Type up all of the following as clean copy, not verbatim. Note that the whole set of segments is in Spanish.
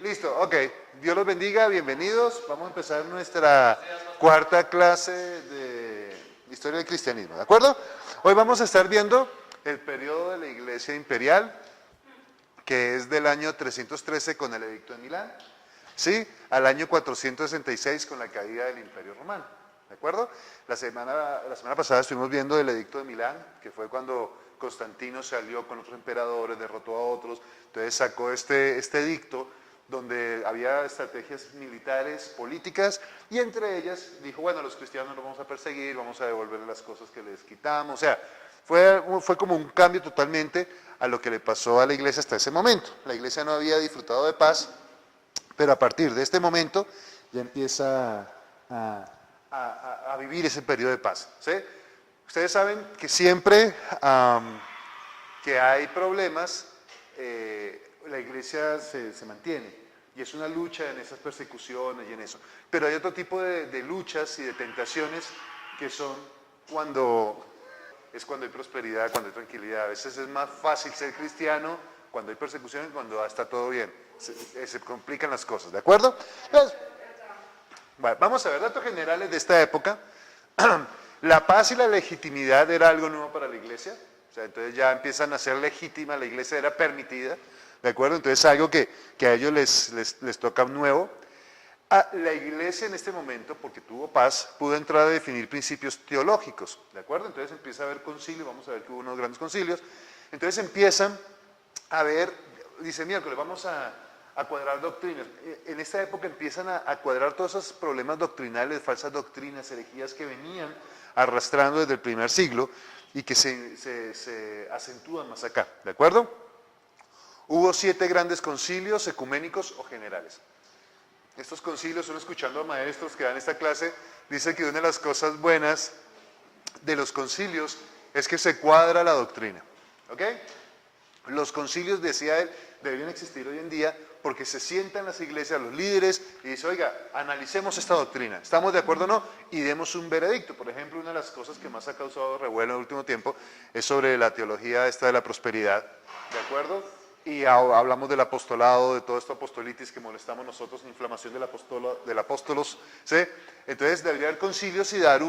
Listo, ok. Dios los bendiga, bienvenidos. Vamos a empezar nuestra cuarta clase de Historia del Cristianismo, ¿de acuerdo? Hoy vamos a estar viendo el periodo de la Iglesia Imperial, que es del año 313 con el Edicto de Milán, ¿sí? Al año 466 con la caída del Imperio Romano, ¿de acuerdo? La semana pasada estuvimos viendo el Edicto de Milán, que fue cuando Constantino se alió con otros emperadores, derrotó a otros, entonces sacó este edicto donde había estrategias militares, políticas, y entre ellas dijo, bueno, los cristianos los vamos a perseguir, vamos a devolver las cosas que les quitamos, o sea, fue como un cambio totalmente a lo que le pasó a la iglesia hasta ese momento. La iglesia no había disfrutado de paz, pero a partir de este momento ya empieza a vivir ese periodo de paz, ¿sí? Ustedes saben que siempre que hay problemas, la iglesia se mantiene, y es una lucha en esas persecuciones y en eso. Pero hay otro tipo de luchas y de tentaciones que son cuando hay prosperidad, cuando hay tranquilidad. A veces es más fácil ser cristiano cuando hay persecución y cuando está todo bien. Se complican las cosas, ¿de acuerdo? Entonces, bueno, vamos a ver datos generales de esta época. La paz y la legitimidad era algo nuevo para la iglesia. O sea, entonces ya empiezan a ser legítima, la iglesia era permitida, ¿de acuerdo? Entonces algo que a ellos les toca nuevo. La iglesia en este momento, porque tuvo paz, pudo entrar a definir principios teológicos, ¿de acuerdo? Entonces empieza a haber concilio, vamos a ver que hubo unos grandes concilios. Entonces empiezan a ver, dice miércoles, vamos a cuadrar doctrinas. En esta época empiezan a cuadrar todos esos problemas doctrinales, falsas doctrinas, herejías que venían arrastrando desde el primer siglo y que se acentúan más acá, ¿de acuerdo? Hubo 7 grandes concilios ecuménicos o generales. Estos concilios, uno escuchando a maestros que dan esta clase, dice que una de las cosas buenas de los concilios es que se cuadra la doctrina, ¿ok? Los concilios, decía él, deberían existir hoy en día porque se sientan las iglesias, los líderes, y dice, oiga, analicemos esta doctrina, ¿estamos de acuerdo o no? Y demos un veredicto. Por ejemplo, una de las cosas que más ha causado revuelo en el último tiempo es sobre la teología esta de la prosperidad, ¿de acuerdo? Y hablamos del apostolado, de todo esto apostolitis que molestamos nosotros, inflamación del apóstolos, ¿sí? Entonces debería haber concilios y dar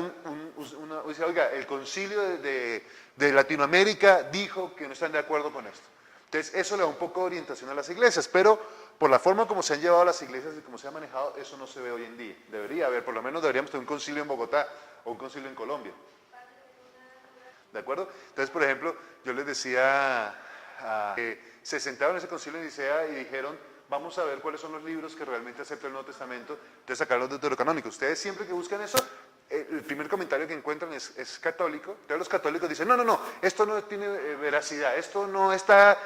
dice, oiga, el concilio de Latinoamérica dijo que no están de acuerdo con esto. Entonces eso le da un poco de orientación a las iglesias, pero por la forma como se han llevado las iglesias y como se ha manejado, eso no se ve hoy en día. Debería haber, por lo menos deberíamos tener un concilio en Bogotá o un concilio en Colombia. ¿De acuerdo? Entonces, por ejemplo, yo les decía que se sentaron en ese concilio en Nicea y dijeron, vamos a ver cuáles son los libros que realmente aceptan el Nuevo Testamento, entonces sacar los deuterocanónicos. Ustedes siempre que buscan eso, el primer comentario que encuentran es católico. Entonces los católicos dicen, no, esto no tiene veracidad, esto no está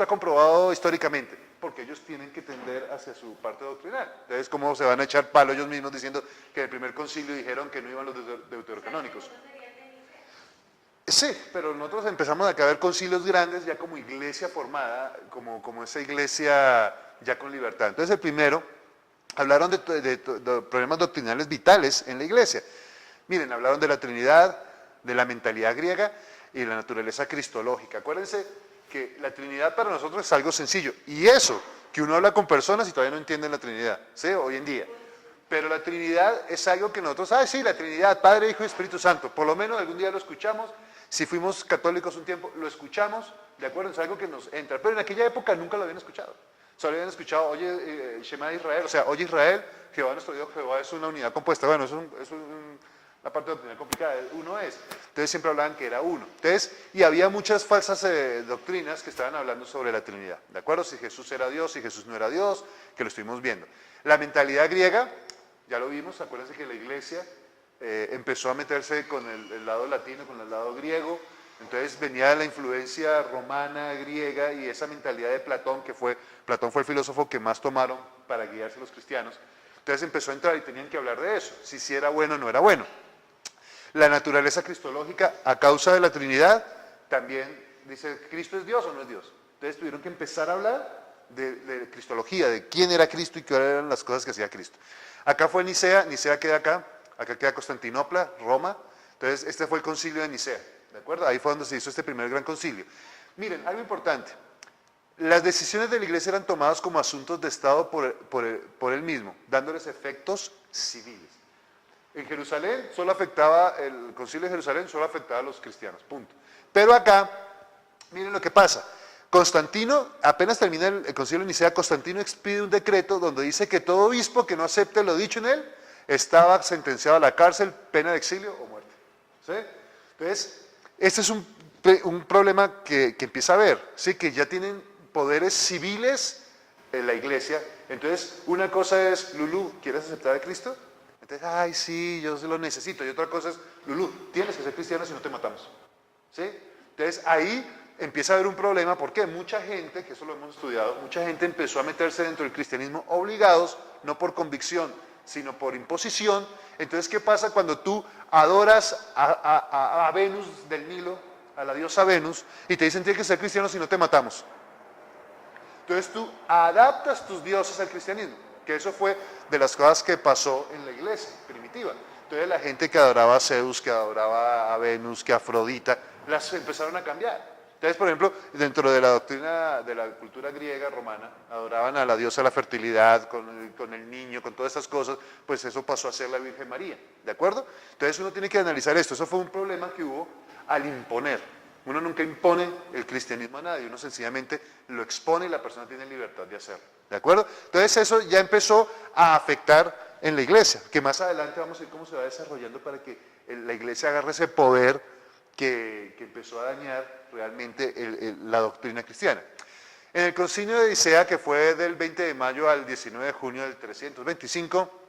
comprobado históricamente, porque ellos tienen que tender hacia su parte doctrinal. Entonces, ¿cómo se van a echar palo ellos mismos diciendo que en el primer concilio dijeron que no iban los deuterocanónicos? Sí, pero nosotros empezamos a ver concilios grandes ya como iglesia formada, como esa iglesia ya con libertad. Entonces el primero, hablaron de problemas doctrinales vitales en la iglesia. Miren, hablaron de la Trinidad, de la mentalidad griega y de la naturaleza cristológica. Acuérdense que la Trinidad para nosotros es algo sencillo. Y eso, que uno habla con personas y todavía no entienden la Trinidad, ¿sí? Hoy en día. Pero la Trinidad es algo que nosotros, sí, la Trinidad, Padre, Hijo y Espíritu Santo. Por lo menos algún día lo escuchamos. Si fuimos católicos un tiempo, lo escuchamos, ¿de acuerdo? Es algo que nos entra. Pero en aquella época nunca lo habían escuchado. Solo habían escuchado, oye, Shema Israel, o sea, oye Israel, Jehová nuestro Dios, Jehová es una unidad compuesta. Bueno, es una parte doctrinal complicada, uno es. Entonces siempre hablaban que era uno. Entonces, y había muchas falsas doctrinas que estaban hablando sobre la Trinidad, ¿de acuerdo? Si Jesús era Dios, si Jesús no era Dios, que lo estuvimos viendo. La mentalidad griega, ya lo vimos, acuérdense que la iglesia empezó a meterse con el lado latino, con el lado griego, entonces venía la influencia romana, griega y esa mentalidad de Platón, Platón fue el filósofo que más tomaron para guiarse los cristianos, entonces empezó a entrar y tenían que hablar de eso, si era bueno o no era bueno. La naturaleza cristológica, a causa de la Trinidad, también dice, ¿Cristo es Dios o no es Dios? Entonces tuvieron que empezar a hablar de cristología, de quién era Cristo y qué eran las cosas que hacía Cristo. Acá fue Nicea queda acá queda Constantinopla, Roma, entonces este fue el concilio de Nicea, ¿de acuerdo? Ahí fue donde se hizo este primer gran concilio. Miren, algo importante, Las decisiones de la iglesia eran tomadas como asuntos de Estado por él mismo, dándoles efectos civiles. En Jerusalén el concilio de Jerusalén solo afectaba a los cristianos, punto. Pero acá, miren lo que pasa. Constantino, apenas termina el concilio de Nicea, Constantino expide un decreto donde dice que todo obispo que no acepte lo dicho en él estaba sentenciado a la cárcel, pena de exilio o muerte. ¿Sí? Entonces, este es un problema que empieza a haber, ¿sí? Que ya tienen poderes civiles en la iglesia. Entonces, una cosa es, Lulú, ¿quieres aceptar a Cristo? Entonces, ay, sí, yo lo necesito. Y otra cosa es, Lulú, tienes que ser cristiano si no te matamos. ¿Sí? Entonces, ahí empieza a haber un problema porque mucha gente, que eso lo hemos estudiado, mucha gente empezó a meterse dentro del cristianismo obligados, no por convicción, sino por imposición. Entonces, ¿qué pasa cuando tú adoras a Venus del Nilo, a la diosa Venus, y te dicen tienes que ser cristiano si no te matamos? Entonces tú adaptas tus dioses al cristianismo, que eso fue de las cosas que pasó en la iglesia primitiva. Entonces la gente que adoraba a Zeus, que adoraba a Venus, que a Afrodita, las empezaron a cambiar. Entonces, por ejemplo, dentro de la doctrina de la cultura griega, romana, adoraban a la diosa de la fertilidad, con el niño, con todas estas cosas, pues eso pasó a ser la Virgen María, ¿de acuerdo? Entonces uno tiene que analizar esto, eso fue un problema que hubo al imponer. Uno nunca impone el cristianismo a nadie, uno sencillamente lo expone y la persona tiene libertad de hacerlo, ¿de acuerdo? Entonces eso ya empezó a afectar en la iglesia, que más adelante vamos a ver cómo se va desarrollando para que la iglesia agarre ese poder que empezó a dañar realmente la doctrina cristiana. En el concilio de Nicea, que fue del 20 de mayo al 19 de junio del 325,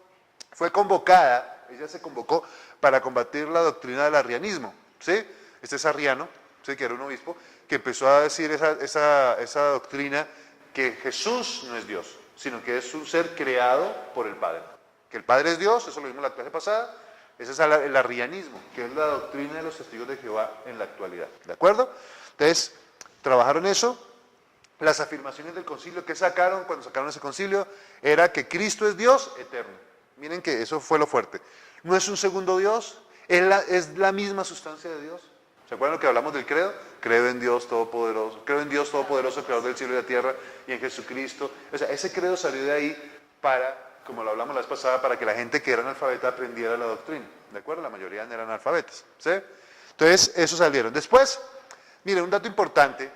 fue convocada, ella se convocó para combatir la doctrina del arrianismo, ¿sí? Este es Arriano, ¿sí? Que era un obispo, que empezó a decir esa doctrina que Jesús no es Dios, sino que es un ser creado por el Padre. Que el Padre es Dios, eso lo vimos en la clase pasada. Ese es el arrianismo, que es la doctrina de los testigos de Jehová en la actualidad. ¿De acuerdo? Entonces, trabajaron eso. Las afirmaciones del concilio que sacaron cuando sacaron ese concilio era que Cristo es Dios eterno. Miren que eso fue lo fuerte. No es un segundo Dios, es la misma sustancia de Dios. ¿Se acuerdan lo que hablamos del credo? Creo en Dios Todopoderoso, creador del cielo y de la tierra, y en Jesucristo. O sea, ese credo salió de ahí para, como lo hablamos la vez pasada, para que la gente que era analfabeta aprendiera la doctrina, ¿de acuerdo? La mayoría eran analfabetas, ¿sí? Entonces, eso salieron. Después, miren, un dato importante,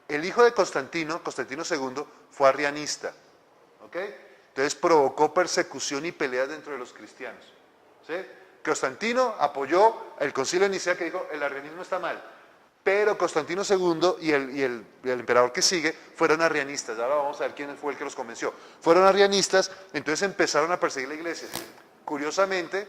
el hijo de Constantino, Constantino II, fue arrianista, ¿ok? Entonces provocó persecución y peleas dentro de los cristianos, ¿sí? Constantino apoyó el concilio de Nicea que dijo, el arrianismo está mal, pero Constantino II y el emperador que sigue fueron arrianistas. Ahora vamos a ver quién fue el que los convenció. Fueron arrianistas, entonces empezaron a perseguir la iglesia. Curiosamente,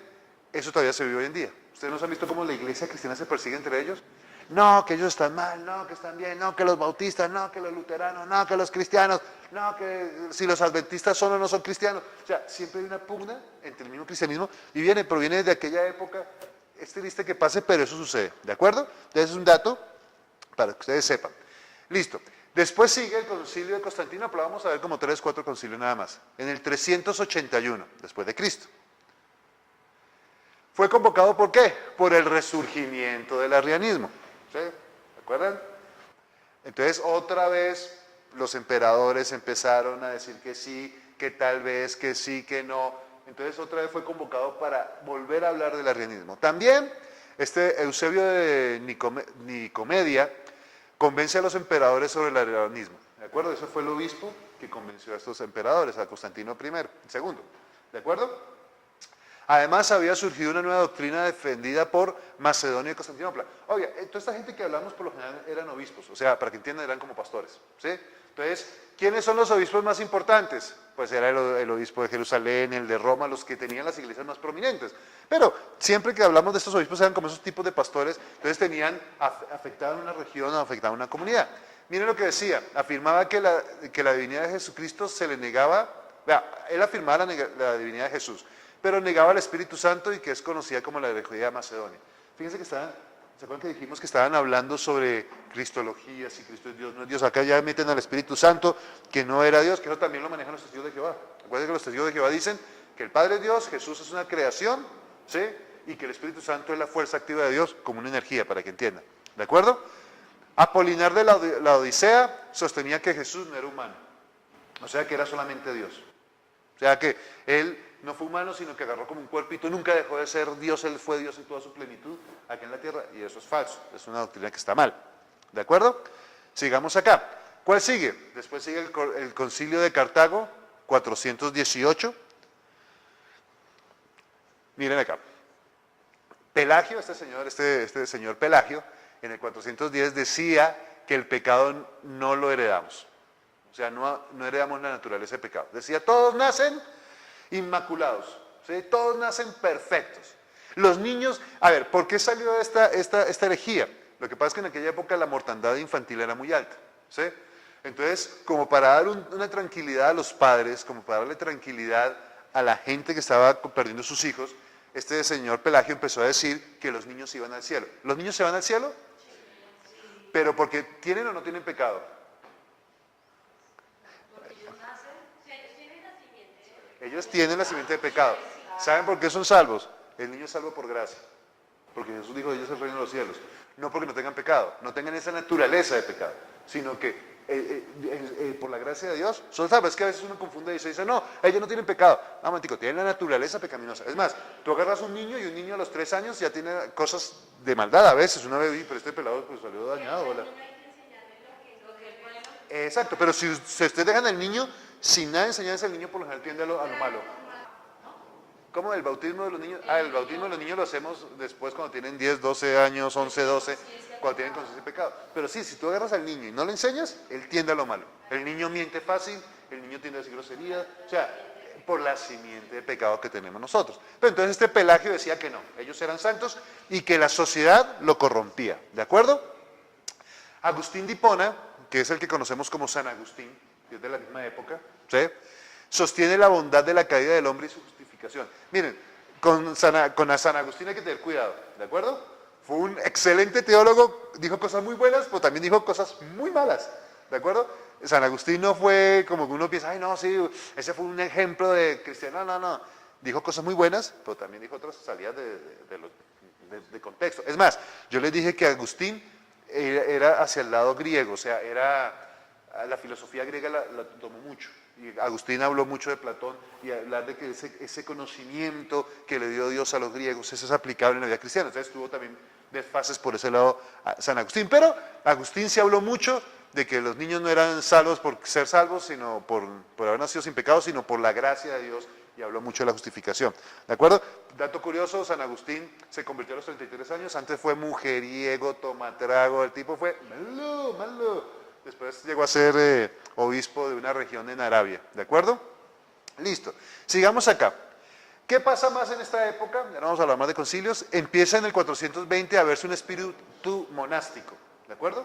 eso todavía se vive hoy en día. ¿Ustedes no han visto cómo la iglesia cristiana se persigue entre ellos? No, que ellos están mal, no, que están bien, no, que los bautistas, no, que los luteranos, no, que los cristianos, no, que si los adventistas son o no son cristianos. O sea, siempre hay una pugna entre el mismo cristianismo y proviene de aquella época. Es triste que pase, pero eso sucede, ¿de acuerdo? Entonces es un dato para que ustedes sepan. Listo. Después sigue el concilio de Constantino, pero vamos a ver como 3, 4 concilios nada más. En el 381, después de Cristo. Fue convocado ¿por qué? Por el resurgimiento del arrianismo. ¿Sí? ¿Se acuerdan? Entonces otra vez los emperadores empezaron a decir que sí, que tal vez, que sí, que no. Entonces otra vez fue convocado para volver a hablar del arrianismo. También Eusebio de Nicomedia convence a los emperadores sobre el arrianismo. ¿De acuerdo? Eso fue el obispo que convenció a estos emperadores, a Constantino II. ¿De acuerdo? Además había surgido una nueva doctrina defendida por Macedonio y Constantinopla. Oye, toda esta gente que hablamos por lo general eran obispos, o sea, para que entiendan, eran como pastores, ¿sí? Entonces, ¿quiénes son los obispos más importantes? Pues era el obispo de Jerusalén, el de Roma, los que tenían las iglesias más prominentes. Pero siempre que hablamos de estos obispos eran como esos tipos de pastores, entonces afectaban una región o afectaban una comunidad. Miren lo que decía, afirmaba que la divinidad de Jesucristo se le negaba, él afirmaba la divinidad de Jesús, pero negaba al Espíritu Santo y que es conocida como la herejía de Macedonia. Fíjense que ¿se acuerdan que dijimos que estaban hablando sobre cristología, si Cristo es Dios, no es Dios? Acá ya meten al Espíritu Santo, que no era Dios, que eso también lo manejan los testigos de Jehová. Recuerden que los testigos de Jehová dicen que el Padre es Dios, Jesús es una creación, ¿sí? Y que el Espíritu Santo es la fuerza activa de Dios como una energía, para que entiendan. ¿De acuerdo? Apolinar de la Odisea sostenía que Jesús no era humano, o sea que era solamente Dios. O sea que él no fue humano, sino que agarró como un cuerpito, nunca dejó de ser Dios, él fue Dios en toda su plenitud aquí en la tierra, y eso es falso, es una doctrina que está mal. ¿De acuerdo? Sigamos acá. ¿Cuál sigue? Después sigue el Concilio de Cartago, 418. Miren acá. Pelagio, este señor Pelagio, en el 410 decía que el pecado no lo heredamos. O sea, no heredamos la naturaleza de pecado. Decía, todos nacen inmaculados, ¿sí? Todos nacen perfectos. Los niños, a ver, ¿por qué salió esta herejía? Lo que pasa es que en aquella época la mortandad infantil era muy alta, ¿sí? Entonces, como para dar una tranquilidad a los padres, como para darle tranquilidad a la gente que estaba perdiendo sus hijos, este señor Pelagio empezó a decir que los niños iban al cielo. ¿Los niños se van al cielo? ¿Pero porque tienen o no tienen pecado? Ellos tienen la simiente de pecado. ¿Saben por qué son salvos? El niño es salvo por gracia. Porque Jesús dijo, ellos es el reino de los cielos. No porque no tengan pecado, no tengan esa naturaleza de pecado, sino que por la gracia de Dios son salvos. Es que a veces uno confunde y se dice, no, ellos no tienen pecado. No, momentico, tienen la naturaleza pecaminosa. Es más, tú agarras un niño y un niño a los 3 años ya tiene cosas de maldad a veces. Uno ve, pero este pelado pues salió dañado. ¿Verdad? Exacto, pero si ustedes dejan al niño sin nada de enseñanza, el niño por lo general tiende a lo malo. ¿Cómo el bautismo de los niños? El bautismo de los niños lo hacemos después cuando tienen 10, 12 años, 11, 12, cuando tienen conciencia de pecado. Pero sí, si tú agarras al niño y no le enseñas, él tiende a lo malo. El niño miente fácil, el niño tiende a decir groserías, o sea, por la simiente de pecado que tenemos nosotros. Pero entonces este Pelagio decía que no, ellos eran santos y que la sociedad lo corrompía, ¿de acuerdo? Agustín de Hipona, que es el que conocemos como San Agustín, que es de la misma época, ¿sí? Sostiene la bondad de la caída del hombre y su justificación. Miren, con San Agustín hay que tener cuidado, ¿de acuerdo? Fue un excelente teólogo, dijo cosas muy buenas, pero también dijo cosas muy malas, ¿de acuerdo? San Agustín no fue como que uno piensa, ay no, sí, ese fue un ejemplo de cristiano, no. Dijo cosas muy buenas, pero también dijo otras salidas de contexto. Es más, yo les dije que Agustín era hacia el lado griego, o sea, la filosofía griega la tomó mucho. Y Agustín habló mucho de Platón y hablar de que ese conocimiento que le dio Dios a los griegos, eso es aplicable en la vida cristiana. Entonces tuvo también desfases por ese lado a San Agustín. Pero Agustín se habló mucho de que los niños no eran salvos por ser salvos, sino por haber nacido sin pecado, sino por la gracia de Dios, y habló mucho de la justificación. ¿De acuerdo? Dato curioso, San Agustín se convirtió a los 33 años, antes fue mujeriego, tomatrago, el tipo fue malo. Después llegó a ser obispo de una región en Arabia, ¿de acuerdo? Listo. Sigamos acá. ¿Qué pasa más en esta época? Ya no vamos a hablar más de concilios. Empieza en el 420 a verse un espíritu monástico, ¿de acuerdo?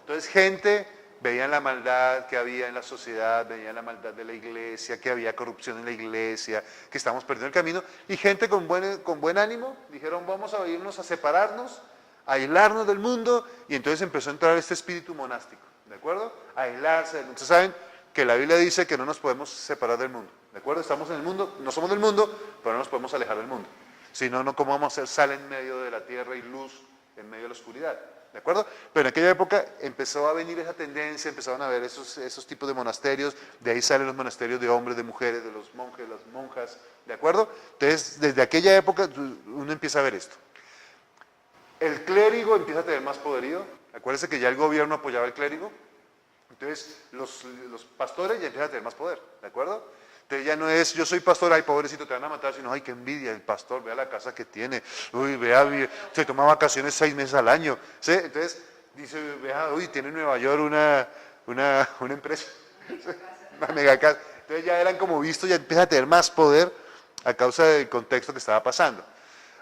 Entonces gente veían la maldad que había en la sociedad, veían la maldad de la iglesia, que había corrupción en la iglesia, que estamos perdiendo el camino, y gente con buen ánimo dijeron, vamos a irnos a separarnos, a aislarnos del mundo, y entonces empezó a entrar este espíritu monástico. ¿De acuerdo? Aislarse. Ustedes saben que la Biblia dice que no nos podemos separar del mundo. ¿De acuerdo? Estamos en el mundo, no somos del mundo, pero no nos podemos alejar del mundo. Si no, ¿cómo vamos a ser sal en medio de la tierra y luz en medio de la oscuridad? ¿De acuerdo? Pero en aquella época empezó a venir esa tendencia, empezaron a ver esos tipos de monasterios, de ahí salen los monasterios de hombres, de mujeres, de los monjes, las monjas, ¿de acuerdo? Entonces, desde aquella época uno empieza a ver esto. El clérigo empieza a tener más poderío. Acuérdense que ya el gobierno apoyaba al clérigo. Entonces, los pastores ya empiezan a tener más poder, ¿de acuerdo? Entonces ya no es, yo soy pastor, ay, pobrecito, te van a matar, sino, ay, qué envidia el pastor, vea la casa que tiene, uy, vea, se toma vacaciones 6 meses al año, ¿sí? Entonces, dice, vea, uy, tiene en Nueva York una empresa, una mega casa. Entonces ya eran como vistos, ya empiezan a tener más poder a causa del contexto que estaba pasando.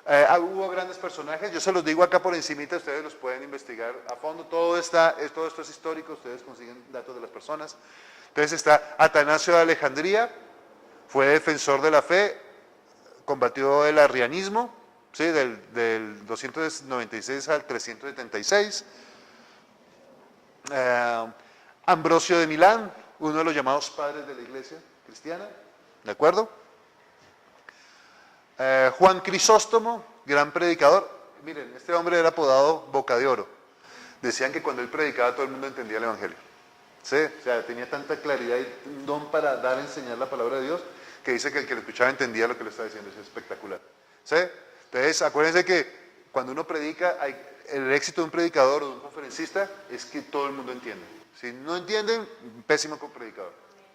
Hubo grandes personajes, yo se los digo acá por encimita, ustedes los pueden investigar a fondo, todo esto es histórico, ustedes consiguen datos de las personas. Entonces está Atanasio de Alejandría, fue defensor de la fe, combatió el arrianismo, ¿sí? del 296 al 376. Ambrosio de Milán, uno de los llamados padres de la iglesia cristiana, ¿de acuerdo? Juan Crisóstomo, gran predicador. Miren, este hombre era apodado Boca de Oro. decían que cuando él predicaba todo el mundo entendía el Evangelio. ¿Sí? O sea, tenía tanta claridad y un don para dar a enseñar la palabra de Dios, que dice que el que lo escuchaba entendía lo que le estaba diciendo. Es espectacular. ¿Sí? Entonces, acuérdense que cuando uno predica, el éxito de un predicador o de un conferencista es que todo el mundo entiende. Si no entienden, pésimo como predicador.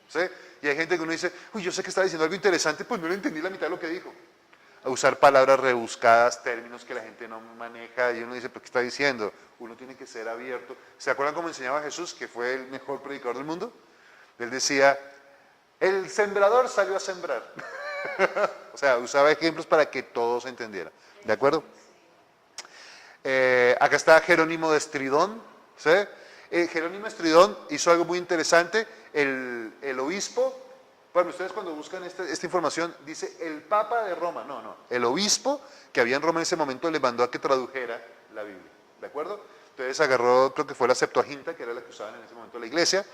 ¿Sí? Y hay gente que uno dice, uy, yo sé que está diciendo algo interesante, pues no le entendí la mitad de lo que dijo. A usar palabras rebuscadas, términos que la gente no maneja, y uno dice, ¿pero qué está diciendo? Uno tiene que ser abierto. ¿Se acuerdan cómo enseñaba Jesús, que fue el mejor predicador del mundo? Él decía, el sembrador salió a sembrar. O sea, usaba ejemplos para que todos entendieran. ¿De acuerdo? Acá está Jerónimo de Estridón. ¿Sí? Jerónimo de Estridón hizo algo muy interesante. El obispo, bueno, ustedes cuando buscan esta información, dice el Papa de Roma. No. El obispo que había en Roma en ese momento le mandó a que tradujera la Biblia. ¿De acuerdo? Entonces agarró, creo que fue la Septuaginta, que era la que usaban en ese momento la iglesia.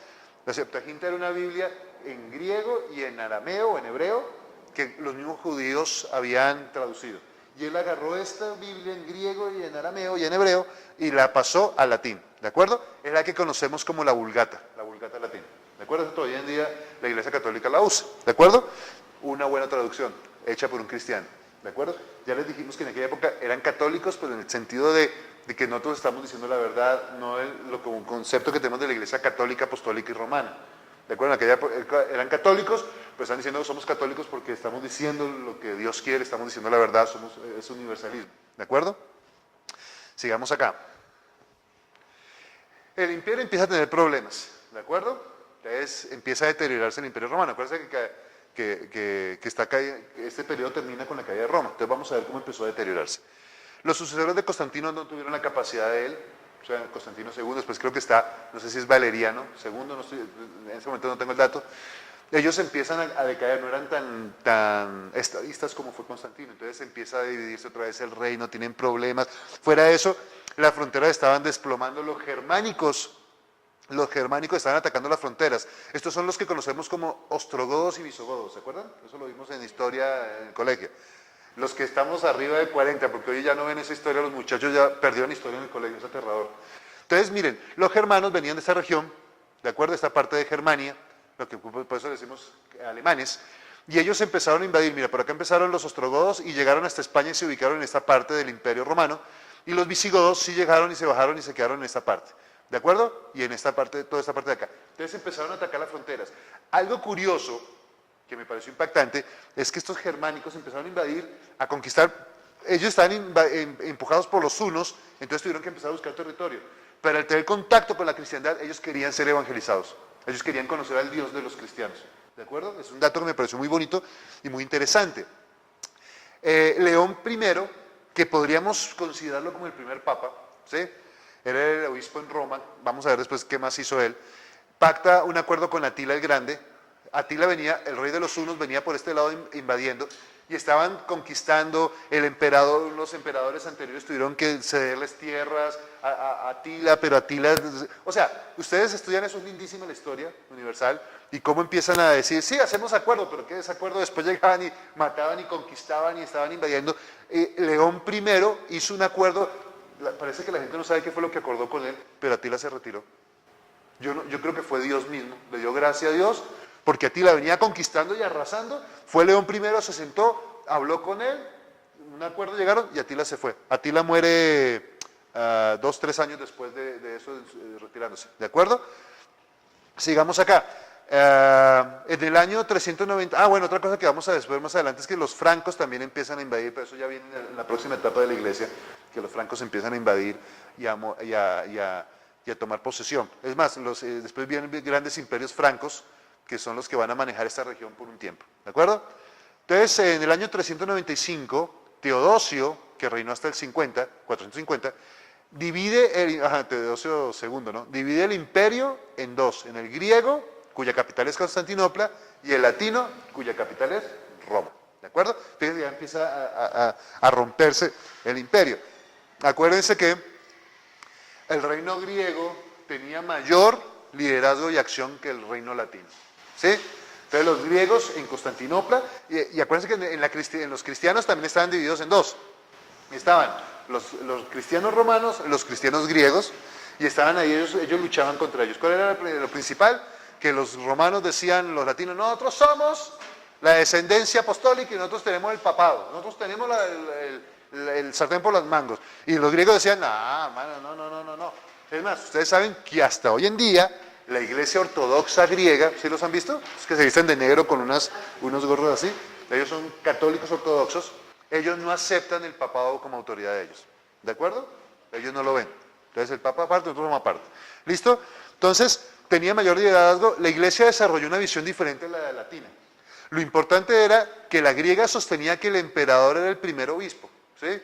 La Septuaginta era una Biblia en griego y en arameo o en hebreo que los mismos judíos habían traducido. Y él agarró esta Biblia en griego y en arameo y en hebreo y la pasó al latín. ¿De acuerdo? Es la que conocemos como la Vulgata latina. ¿De acuerdo? Todavía en día la Iglesia Católica la usa. ¿De acuerdo? Una buena traducción, hecha por un cristiano. ¿De acuerdo? Ya les dijimos que en aquella época eran católicos, pero en el sentido de que nosotros estamos diciendo la verdad, no como un concepto que tenemos de la Iglesia Católica, Apostólica y Romana. ¿De acuerdo? En aquella época eran católicos, pero están diciendo que somos católicos porque estamos diciendo lo que Dios quiere, estamos diciendo la verdad, es universalismo. ¿De acuerdo? Sigamos acá. El imperio empieza a tener problemas. ¿De acuerdo? Entonces empieza a deteriorarse el Imperio Romano. Acuérdense que este periodo termina con la caída de Roma. Entonces vamos a ver cómo empezó a deteriorarse. Los sucesores de Constantino no tuvieron la capacidad de él, o sea, Constantino II, después creo que está, no sé si es Valeriano II, en ese momento no tengo el dato. Ellos empiezan a decaer, no eran tan estadistas como fue Constantino. Entonces empieza a dividirse otra vez el reino, tienen problemas. Fuera de eso, las fronteras estaban desplomando, los germánicos estaban atacando las fronteras. Estos son los que conocemos como ostrogodos y visigodos, ¿se acuerdan? Eso lo vimos en historia en el colegio. Los que estamos arriba de 40, porque hoy ya no ven esa historia, los muchachos ya perdieron historia en el colegio, es aterrador. Entonces, miren, los germanos venían de esta región, ¿de acuerdo? Esta parte de Germania, lo que por eso decimos alemanes, y ellos empezaron a invadir. Mira, por acá empezaron los ostrogodos y llegaron hasta España y se ubicaron en esta parte del Imperio Romano, y los visigodos sí llegaron y se bajaron y se quedaron en esta parte. ¿De acuerdo? Y en esta parte, toda esta parte de acá. Entonces empezaron a atacar las fronteras. Algo curioso, que me pareció impactante, es que estos germánicos empezaron a invadir, a conquistar. Ellos estaban empujados por los hunos, entonces tuvieron que empezar a buscar territorio. Pero al tener contacto con la cristiandad, ellos querían ser evangelizados. Ellos querían conocer al Dios de los cristianos. ¿De acuerdo? Es un dato que me pareció muy bonito y muy interesante. León I, que podríamos considerarlo como el primer papa, ¿sí? Era el obispo en Roma, vamos a ver después qué más hizo él, pacta un acuerdo con Atila el Grande. Atila venía, el rey de los hunos, venía por este lado invadiendo y estaban conquistando el emperador. Los emperadores anteriores tuvieron que cederles tierras a Atila, pero Atila, o sea, ustedes estudian, eso es lindísima la historia universal, y cómo empiezan a decir, sí, hacemos acuerdo, pero qué desacuerdo, después llegaban y mataban y conquistaban y estaban invadiendo. León I hizo un acuerdo. Parece que la gente no sabe qué fue lo que acordó con él, pero Atila se retiró. Yo creo que fue Dios mismo, le dio gracia a Dios, porque Atila venía conquistando y arrasando. Fue León I, se sentó, habló con él, un acuerdo llegaron y Atila se fue. Atila muere 2, 3 años después de eso, retirándose. ¿De acuerdo? Sigamos acá. En el año 390, bueno, otra cosa que vamos a ver más adelante es que los francos también empiezan a invadir, pero eso ya viene en la próxima etapa de la iglesia, que los francos empiezan a invadir y a tomar posesión. Es más, después vienen grandes imperios francos, que son los que van a manejar esta región por un tiempo. ¿De acuerdo? Entonces, en el año 395, Teodosio, que reinó hasta el 450, divide Teodosio II, ¿no? Divide el imperio en dos, en el griego, cuya capital es Constantinopla, y el latino, cuya capital es Roma. ¿De acuerdo? Entonces ya empieza a romperse el imperio. Acuérdense que el reino griego tenía mayor liderazgo y acción que el reino latino. ¿Sí? Entonces los griegos en Constantinopla, y acuérdense que en los cristianos también estaban divididos en dos. Estaban los cristianos romanos, los cristianos griegos, y estaban ahí, ellos luchaban contra ellos. ¿Cuál era lo principal? Que los romanos decían, los latinos, nosotros somos la descendencia apostólica y nosotros tenemos el papado, nosotros tenemos el sartén por los mangos. Y los griegos decían, no. Es más, ustedes saben que hasta hoy en día la iglesia ortodoxa griega, ¿sí los han visto? Es que se visten de negro con unos gorros así, ellos son católicos ortodoxos, ellos no aceptan el papado como autoridad de ellos, ¿de acuerdo? Ellos no lo ven. Entonces el papa aparte, nosotros somos aparte. ¿Listo? Entonces, tenía mayor liderazgo, la iglesia desarrolló una visión diferente a la de la latina. Lo importante era que la griega sostenía que el emperador era el primer obispo, ¿sí?,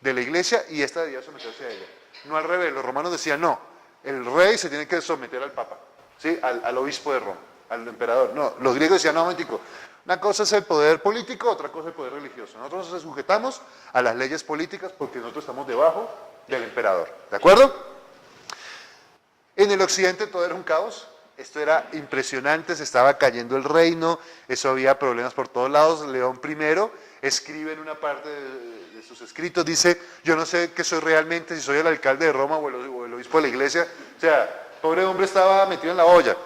de la iglesia y esta debía someterse a ella. No al revés, los romanos decían no, el rey se tiene que someter al papa, ¿sí?, al obispo de Roma, al emperador. No, los griegos decían no, momentico, una cosa es el poder político, otra cosa es el poder religioso. Nosotros nos sujetamos a las leyes políticas porque nosotros estamos debajo del emperador, ¿de acuerdo? En el occidente todo era un caos, esto era impresionante, se estaba cayendo el reino, eso había problemas por todos lados. León I escribe en una parte de sus escritos, dice, yo no sé qué soy realmente, si soy el alcalde de Roma o el obispo de la iglesia. O sea, pobre hombre estaba metido en la olla.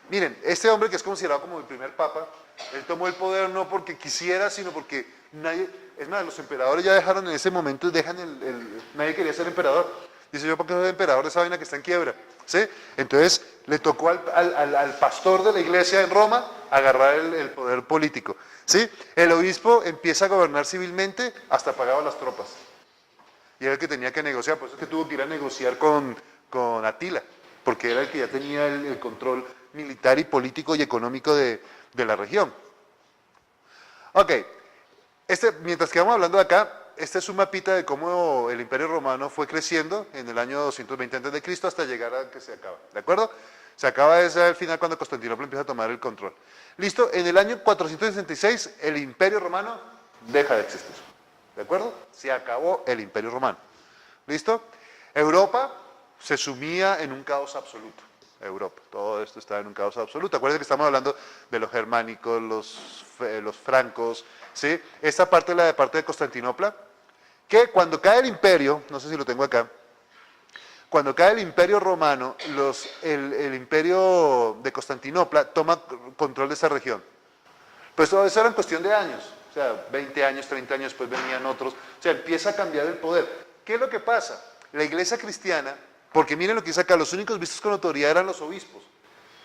Miren, este hombre que es considerado como el primer papa, él tomó el poder no porque quisiera, sino porque nadie, es más, los emperadores ya dejaron en ese momento, nadie quería ser emperador. Dice, yo porque soy emperador de esa vaina que está en quiebra, ¿sí? Entonces le tocó al pastor de la iglesia en Roma agarrar el poder político, ¿sí? El obispo empieza a gobernar civilmente hasta pagaba las tropas. Y era el que tenía que negociar, por eso es que tuvo que ir a negociar con Atila, porque era el que ya tenía el control militar y político y económico de la región. Ok, mientras que vamos hablando de acá, este es un mapita de cómo el Imperio Romano fue creciendo en el año 220 a.C. hasta llegar a que se acaba, ¿de acuerdo? Se acaba desde el final cuando Constantinopla empieza a tomar el control. Listo, en el año 466 el Imperio Romano deja de existir, ¿de acuerdo? Se acabó el Imperio Romano. ¿Listo? Europa se sumía en un caos absoluto. Europa, todo esto estaba en un caos absoluto. Acuérdense que estamos hablando de los germánicos, los francos, ¿sí? Esta parte es la de parte de Constantinopla, que cuando cae el imperio, no sé si lo tengo acá, cuando cae el imperio romano, el imperio de Constantinopla toma control de esa región. Pues todo eso era en cuestión de años, o sea, 20 años, 30 años, después venían otros, o sea, empieza a cambiar el poder. ¿Qué es lo que pasa? La iglesia cristiana, porque miren lo que dice acá, los únicos vistos con autoridad eran los obispos.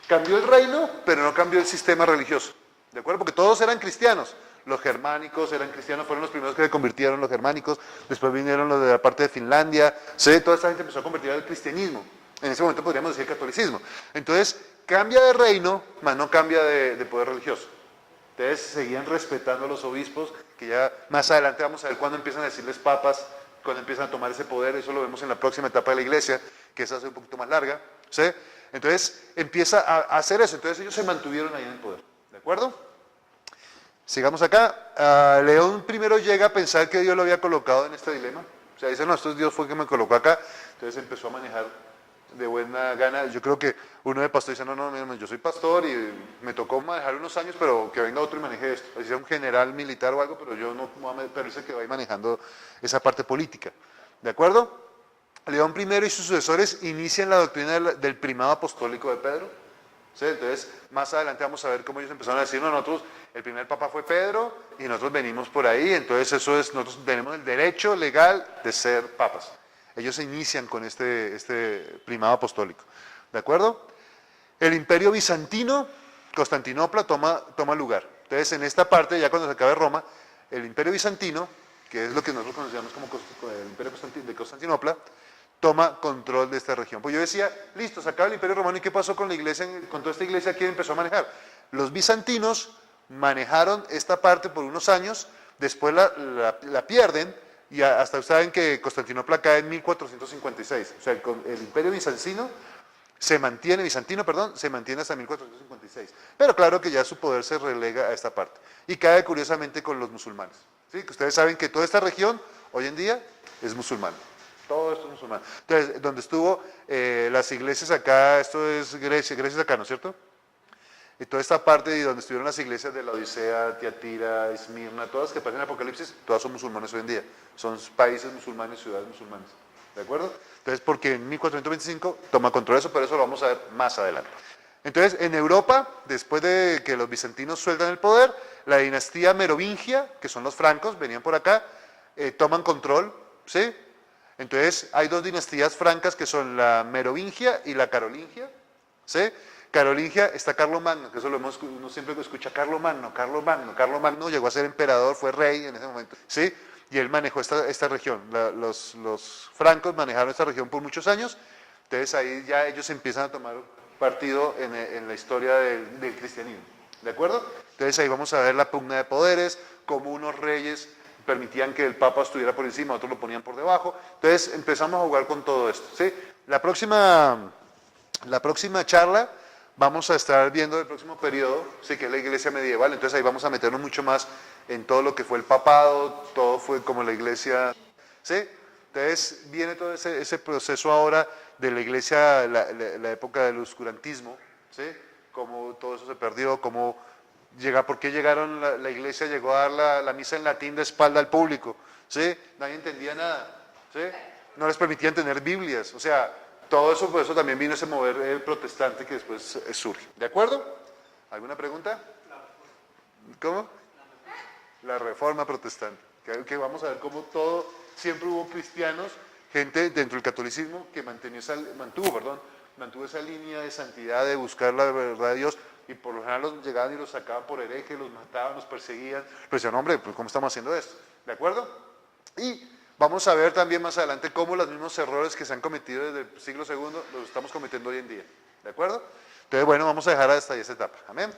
Cambió el reino, pero no cambió el sistema religioso, ¿de acuerdo? Porque todos eran cristianos. Los germánicos eran cristianos, fueron los primeros que se convirtieron los germánicos, después vinieron los de la parte de Finlandia, ¿sí? Toda esta gente empezó a convertir al cristianismo. En ese momento podríamos decir catolicismo. Entonces, cambia de reino, mas no cambia de poder religioso. Entonces, seguían respetando a los obispos, que ya más adelante vamos a ver cuándo empiezan a decirles papas, cuando empiezan a tomar ese poder, eso lo vemos en la próxima etapa de la iglesia, que esa es un poquito más larga, ¿sí? Entonces, empieza a hacer eso, entonces ellos se mantuvieron ahí en el poder, ¿de acuerdo? Sigamos acá. León I llega a pensar que Dios lo había colocado en este dilema. O sea, dice, no, esto Dios fue el que me colocó acá. Entonces empezó a manejar de buena gana. Yo creo que uno de pastores dice, no, yo soy pastor y me tocó manejar unos años, pero que venga otro y maneje esto. Así sea un general militar o algo, pero yo no, pero él se quedó ahí manejando esa parte política. ¿De acuerdo? León I y sus sucesores inician la doctrina del primado apostólico de Pedro. ¿Sí? Entonces, más adelante vamos a ver cómo ellos empezaron a decir, no, nosotros, el primer papa fue Pedro y nosotros venimos por ahí, entonces nosotros tenemos el derecho legal de ser papas. Ellos se inician con este primado apostólico, ¿de acuerdo? El imperio bizantino, Constantinopla, toma lugar. Entonces, en esta parte, ya cuando se acabe Roma, el imperio bizantino, que es lo que nosotros conocemos como el imperio de Constantinopla, toma control de esta región. Pues yo decía, listo, se acaba el Imperio Romano, ¿y qué pasó con la iglesia, con toda esta iglesia? ¿Quién empezó a manejar? Los bizantinos manejaron esta parte por unos años, después la pierden, y hasta saben que Constantinopla cae en 1456. O sea, el Imperio bizantino se mantiene hasta 1456. Pero claro que ya su poder se relega a esta parte. Y cae curiosamente con los musulmanes. ¿Sí? Que ustedes saben que toda esta región, hoy en día, es musulmana. Todo esto es musulmán. Entonces, donde estuvo las iglesias acá, esto es Grecia es acá, ¿no es cierto? Y toda esta parte de donde estuvieron las iglesias de la Odisea, Tiatira, Esmirna, todas las que aparecen en Apocalipsis, todas son musulmanes hoy en día. Son países musulmanes, ciudades musulmanas. ¿De acuerdo? Entonces, porque en 1425 toma control de eso, pero eso lo vamos a ver más adelante. Entonces, en Europa, después de que los bizantinos sueltan el poder, la dinastía merovingia, que son los francos, venían por acá, toman control, ¿sí? Entonces, hay dos dinastías francas que son la merovingia y la carolingia, ¿sí? Carolingia está Carlomagno, que eso uno siempre escucha Carlomagno, Carlomagno llegó a ser emperador, fue rey en ese momento, ¿sí? Y él manejó esta región, los francos manejaron esta región por muchos años, entonces ahí ya ellos empiezan a tomar partido en la historia del cristianismo, ¿de acuerdo? Entonces ahí vamos a ver la pugna de poderes, cómo unos reyes permitían que el papa estuviera por encima, otros lo ponían por debajo, entonces empezamos a jugar con todo esto, ¿sí? La próxima charla vamos a estar viendo el próximo periodo, sí, que es la iglesia medieval, entonces ahí vamos a meternos mucho más en todo lo que fue el papado, todo fue como la iglesia, ¿sí? Entonces viene todo ese proceso ahora de la iglesia, la época del oscurantismo, ¿sí? Cómo todo eso se perdió, por qué la iglesia llegó a dar la misa en latín de espalda al público, ¿sí? Nadie entendía nada, ¿sí? No les permitían tener Biblias, o sea, todo eso, por eso también vino ese mover protestante que después surge. ¿De acuerdo? ¿Alguna pregunta? ¿Cómo? La reforma protestante. Que vamos a ver cómo siempre hubo cristianos, gente dentro del catolicismo que mantuvo esa línea de santidad, de buscar la verdad de Dios, y por lo general los llegaban y los sacaban por herejes, los mataban, los perseguían. Pero decían, hombre, pues ¿cómo estamos haciendo esto? ¿De acuerdo? Y vamos a ver también más adelante cómo los mismos errores que se han cometido desde el siglo II los estamos cometiendo hoy en día. ¿De acuerdo? Entonces, bueno, vamos a dejar hasta ahí esta etapa. Amén.